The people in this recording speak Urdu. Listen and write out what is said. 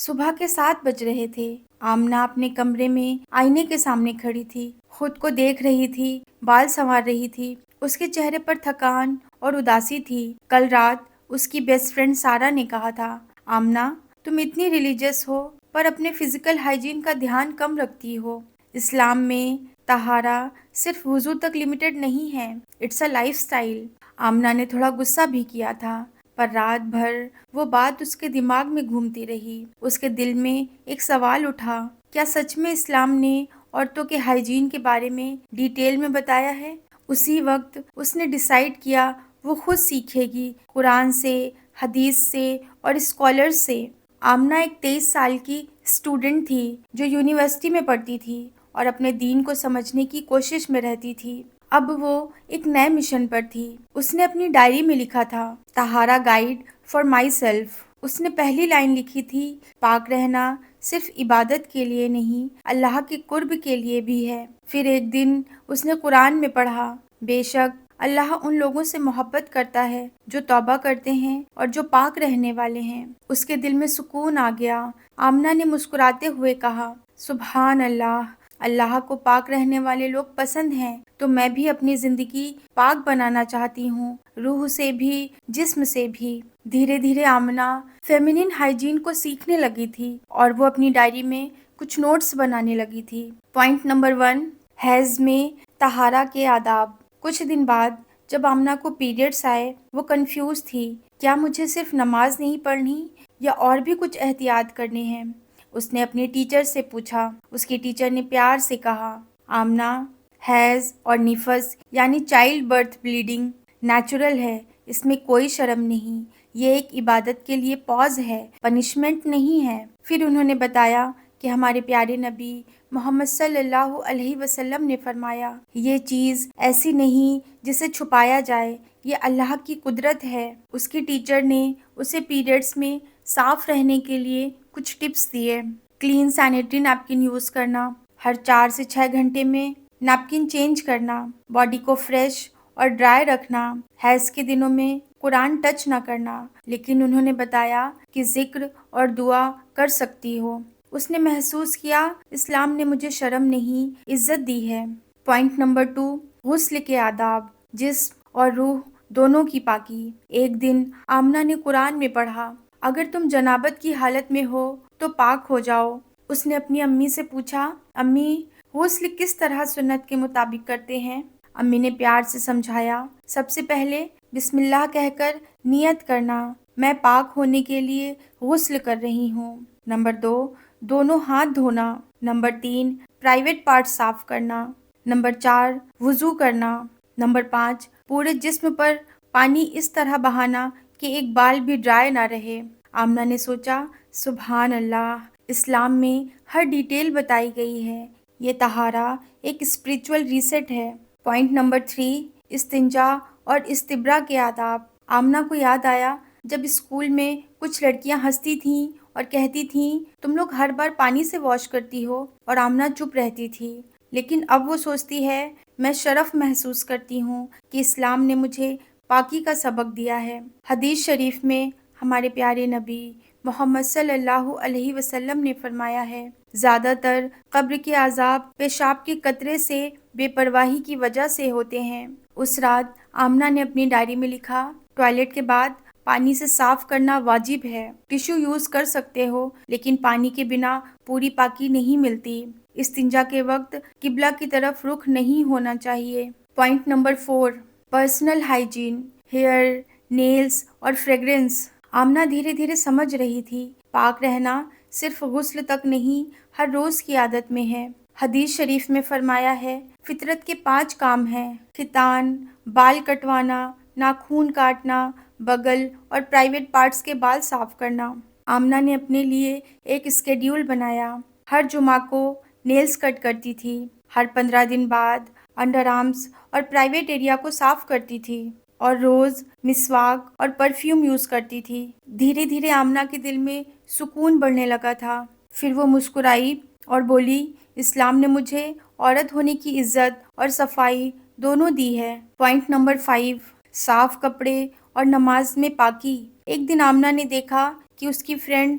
صبح کے 7 بج رہے تھے۔ آمنہ اپنے کمرے میں آئینے کے سامنے کھڑی تھی، خود کو دیکھ رہی تھی، بال سنوار رہی تھی۔ اس کے چہرے پر تھکان اور اداسی تھی۔ کل رات اس کی بیسٹ فرینڈ سارا نے کہا تھا، آمنہ تم اتنی ریلیجیس ہو پر اپنے فزیکل ہائیجین کا دھیان کم رکھتی ہو۔ اسلام میں طہارہ صرف وضو تک لمیٹڈ نہیں ہے، it's a lifestyle. Amna نے تھوڑا غصہ بھی کیا تھا، پر رات بھر وہ بات اس کے دماغ میں گھومتی رہی۔ اس کے دل میں ایک سوال اٹھا، کیا سچ میں اسلام نے عورتوں کے ہائیجین کے بارے میں ڈیٹیل میں بتایا ہے؟ اسی وقت اس نے ڈیسائیڈ کیا وہ خود سیکھے گی، قرآن سے، حدیث سے اور اسکالرز سے۔ آمنہ ایک 23 سال کی اسٹوڈنٹ تھی جو یونیورسٹی میں پڑھتی تھی اور اپنے دین کو سمجھنے کی کوشش میں رہتی تھی۔ اب وہ ایک نئے مشن پر تھی۔ اس نے اپنی ڈائری میں لکھا تھا، طہارہ گائیڈ فار مائی سیلف۔ اس نے پہلی لائن لکھی تھی، پاک رہنا صرف عبادت کے لیے نہیں، اللہ کے قرب کے لیے بھی ہے۔ پھر ایک دن اس نے قرآن میں پڑھا، بے شک اللہ ان لوگوں سے محبت کرتا ہے جو توبہ کرتے ہیں اور جو پاک رہنے والے ہیں۔ اس کے دل میں سکون آ گیا۔ آمنہ نے مسکراتے ہوئے کہا، سبحان اللہ، اللہ کو پاک رہنے والے لوگ پسند ہیں، تو میں بھی اپنی زندگی پاک بنانا چاہتی ہوں، روح سے بھی، جسم سے بھی۔ دھیرے دھیرے آمنہ فیمینن ہائیجین کو سیکھنے لگی تھی اور وہ اپنی ڈائری میں کچھ نوٹس بنانے لگی تھی۔ پوائنٹ نمبر 1، حیض میں طہارہ کے آداب۔ کچھ دن بعد جب آمنہ کو پیریڈس آئے، وہ کنفیوز تھی، کیا مجھے صرف نماز نہیں پڑھنی یا اور بھی کچھ احتیاط کرنے ہیں؟ اس نے اپنے ٹیچر سے پوچھا۔ اس کی ٹیچر نے پیار سے کہا، آمنہ، حیض اور نفاس یعنی چائلڈ برتھ بلیڈنگ نیچرل ہے، اس میں کوئی شرم نہیں، یہ ایک عبادت کے لیے پاز ہے، پنشمنٹ نہیں ہے۔ پھر انہوں نے بتایا کہ ہمارے پیارے نبی محمد صلی اللہ علیہ وسلم نے فرمایا، یہ چیز ایسی نہیں جسے چھپایا جائے، یہ اللہ کی قدرت ہے۔ اس کی ٹیچر نے اسے پیریڈز میں صاف رہنے کے لیے کچھ ٹپس دیے۔ کلین سینیٹری نیپکن یوز کرنا، ہر 4 سے 6 گھنٹے میں نیپکن چینج کرنا، باڈی کو فریش اور ڈرائی رکھنا، حیض کے دنوں میں قرآن ٹچ نہ کرنا، لیکن انہوں نے بتایا کہ ذکر اور دعا کر سکتی ہو۔ اس نے محسوس کیا، اسلام نے مجھے شرم نہیں، عزت دی ہے۔ پوائنٹ نمبر 2، غسل کے آداب، جسم اور روح دونوں کی پاکی۔ ایک دن آمنہ نے قرآن میں پڑھا، اگر تم جنابت کی حالت میں ہو تو پاک ہو جاؤ۔ اس نے اپنی امی سے پوچھا، امی غسل کس طرح سنت کے مطابق کرتے ہیں؟ امی نے پیار سے سمجھایا، سب سے پہلے بسم اللہ کہہ کر نیت کرنا، میں پاک ہونے کے لیے غسل کر رہی ہوں۔ نمبر 2، دونوں ہاتھ دھونا۔ نمبر 3، پرائیویٹ پارٹ صاف کرنا۔ نمبر 4، وضو کرنا۔ نمبر 5، پورے جسم پر پانی اس طرح بہانا کہ ایک بال بھی ڈرائی نہ رہے۔ آمنہ نے سوچا، سبحان اللہ، اسلام میں ہر ڈیٹیل بتائی گئی ہے، یہ طہارہ ایک اسپریچول ریسٹ ہے۔ پوائنٹ نمبر 3، استنجا اور استبرا کے آداب۔ آمنہ کو یاد آیا جب اسکول میں کچھ لڑکیاں ہنستی تھیں اور کہتی تھیں، تم لوگ ہر بار پانی سے واش کرتی ہو، اور آمنہ چپ رہتی تھی۔ لیکن اب وہ سوچتی ہے، میں شرف محسوس کرتی ہوں کہ اسلام نے مجھے پاکی کا سبق دیا ہے۔ حدیث شریف میں ہمارے پیارے نبی محمد صلی اللہ علیہ وسلم نے فرمایا ہے، زیادہ تر قبر کے عذاب پیشاب کے قطرے سے بے پرواہی کی وجہ سے ہوتے ہیں۔ اس رات آمنہ نے اپنی ڈائری میں لکھا، ٹوائلٹ کے بعد پانی سے صاف کرنا واجب ہے، ٹشو یوز کر سکتے ہو لیکن پانی کے بنا پوری پاکی نہیں ملتی۔ استنجا کے وقت قبلہ کی طرف رخ نہیں ہونا چاہیے۔ Point number 4، personal hygiene, hair, nails اور فریگرنس۔ آمنہ دھیرے دھیرے سمجھ رہی تھی، پاک رہنا صرف غسل تک نہیں، ہر روز کی عادت میں ہے۔ حدیث شریف میں فرمایا ہے، فطرت کے 5 کام ہیں، ختان، بال کٹوانا، ناخون کاٹنا، بغل اور پرائیویٹ پارٹس کے بال صاف کرنا۔ آمنہ نے اپنے لیے ایک اسکیڈیول بنایا، ہر جمعہ کو نیلز کٹ کرتی تھی، ہر 15 دن بعد انڈر آرمز اور پرائیویٹ ایریا کو صاف کرتی تھی، اور روز مسواک اور پرفیوم یوز کرتی تھی۔ دھیرے دھیرے آمنہ کے دل میں سکون بڑھنے لگا تھا۔ پھر وہ مسکرائی اور بولی، اسلام نے مجھے عورت ہونے کی عزت اور صفائی دونوں دی ہے۔ پوائنٹ نمبر 5، صاف کپڑے اور نماز میں پاکی۔ ایک دن آمنہ نے دیکھا کہ اس کی فرینڈ